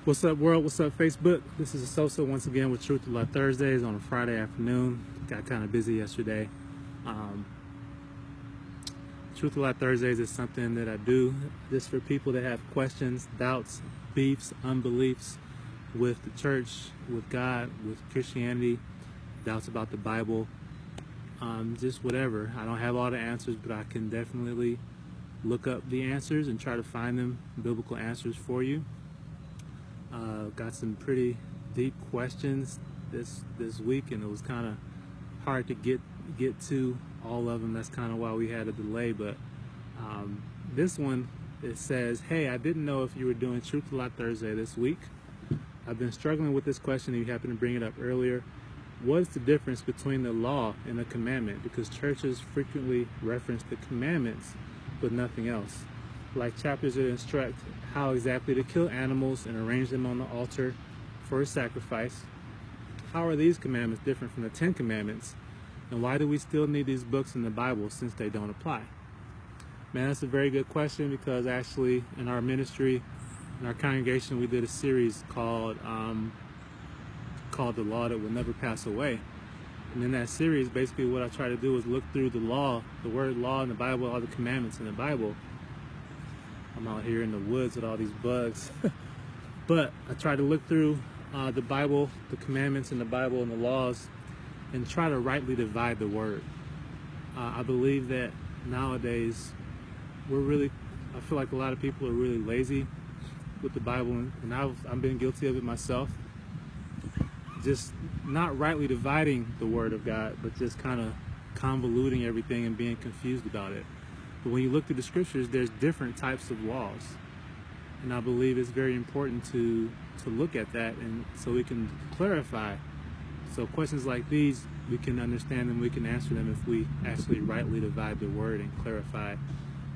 What's up, world? What's up, Facebook? This is Sosa once again with Truth Love Thursdays on a Friday afternoon. Got kind of busy yesterday. Truth Love Thursdays is something that I do just for people that have questions, doubts, beefs, unbeliefs with the church, with God, with Christianity, doubts about the Bible, just whatever. I don't have all the answers, but I can definitely look up the answers and try to find them, biblical answers for you. Got some pretty deep questions this week, and it was kind of hard to get to all of them. That's kind of why we had a delay. But this one, it says, "Hey, I didn't know if you were doing Truth a Lot Thursday this week. I've been struggling with this question, and you happened to bring it up earlier. What is the difference between the law and the commandment? Because churches frequently reference the commandments, but nothing else. Like chapters that instruct how exactly to kill animals and arrange them on the altar for a sacrifice. How are these commandments different from the 10 Commandments? And why do we still need these books in the Bible since they don't apply?" Man, that's a very good question, because actually in our ministry, in our congregation, we did a series called The Law That Will Never Pass Away. And in that series, basically what I try to do is look through the law, the word law in the Bible, all the commandments in the Bible. I'm out here in the woods with all these bugs. But I try to look through the Bible, the commandments in the Bible and the laws, and try to rightly divide the word. I believe that nowadays I feel like a lot of people are really lazy with the Bible, and I've been guilty of it myself. Just not rightly dividing the word of God, but just kind of convoluting everything and being confused about it. But when you look through the scriptures, there's different types of laws. And I believe it's very important to look at that, and so we can clarify. So questions like these, we can understand them, we can answer them if we actually rightly divide the word and clarify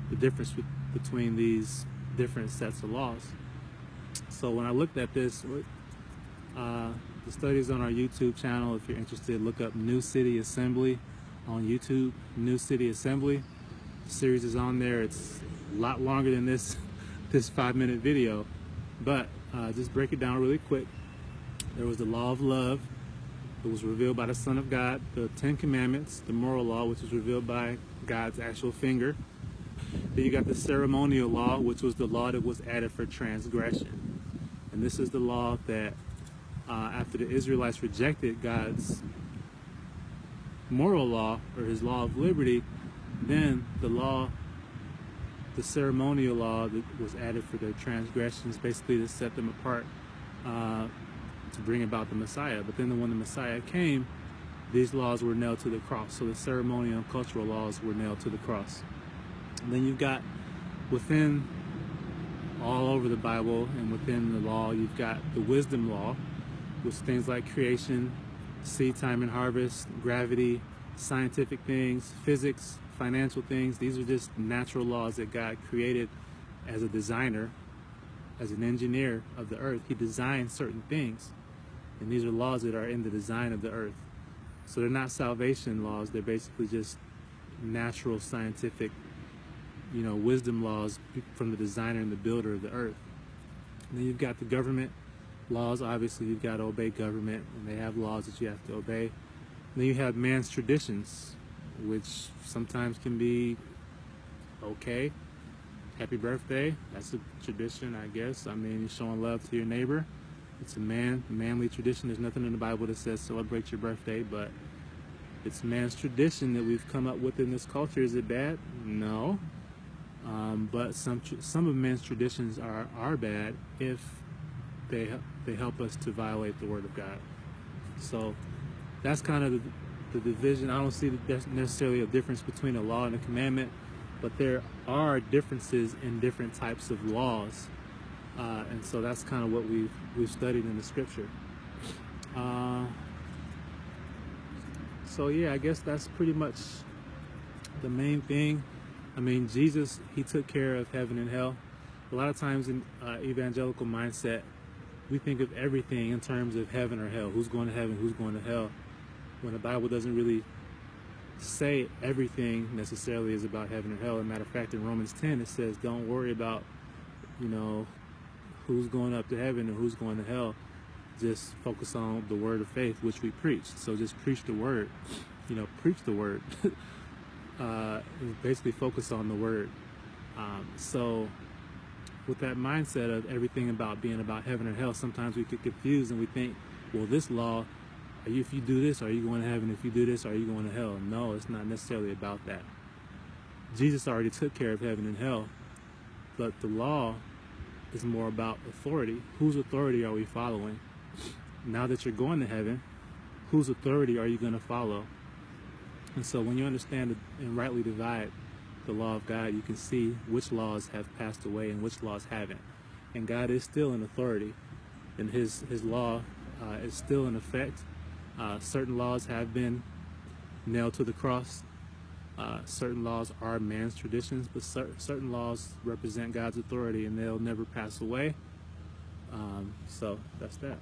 the difference between these different sets of laws. So when I looked at this, the studies on our YouTube channel, if you're interested, look up NewCityAssembly on YouTube, NewCityAssembly. The series is on there. It's a lot longer than this 5-minute video, but just break it down really quick. There was the law of love. It was revealed by the Son of God. The 10 Commandments, the moral law, which was revealed by God's actual finger. Then you got the ceremonial law, which was the law that was added for transgression. And this is the law that after the Israelites rejected God's moral law, or his law of liberty, then the ceremonial law that was added for their transgressions, basically to set them apart, to bring about the Messiah. But then when the Messiah came, these laws were nailed to the cross. So the ceremonial and cultural laws were nailed to the cross. And then you've got within, all over the Bible and within the law, you've got the wisdom law, which things like creation, seed time and harvest, gravity, scientific things, physics, financial things. These are just natural laws that God created as a designer, as an engineer of the earth. He designed certain things, and these are laws that are in the design of the earth. So they're not salvation laws. They're basically just natural, scientific, wisdom laws from the designer and the builder of the earth. And then you've got the government laws. Obviously, you've got to obey government, and they have laws that you have to obey. And then you have man's traditions, which sometimes can be okay. Happy birthday, that's a tradition, I guess. I mean, you're showing love to your neighbor. It's a manly tradition. There's nothing in the Bible that says celebrate your birthday, but it's man's tradition that we've come up with in this culture. Is it bad? No. But some of men's traditions are bad if they help us to violate the word of God. So that's kind of the division. I don't see necessarily a difference between a law and a commandment, but there are differences in different types of laws, and so that's kind of what we've studied in the scripture. So yeah, I guess that's pretty much the main thing. I mean, Jesus, he took care of heaven and hell. A lot of times in evangelical mindset, we think of everything in terms of heaven or hell. Who's going to heaven? Who's going to hell? When the Bible doesn't really say everything necessarily is about heaven or hell. As a matter of fact, in Romans 10, it says, don't worry about, who's going up to heaven and who's going to hell. Just focus on the word of faith, which we preach. So just preach the word, preach the word. Basically focus on the word. So with that mindset of everything about being about heaven or hell, sometimes we get confused and we think, well, this law, if you do this, are you going to heaven? If you do this, are you going to hell? No, it's not necessarily about that. Jesus already took care of heaven and hell, but the law is more about authority. Whose authority are we following? Now that you're going to heaven, whose authority are you going to follow? And so when you understand and rightly divide the law of God, you can see which laws have passed away and which laws haven't. And God is still in authority, and his law is still in effect. Certain laws have been nailed to the cross. Certain laws are man's traditions, but certain laws represent God's authority, and they'll never pass away. So that's that.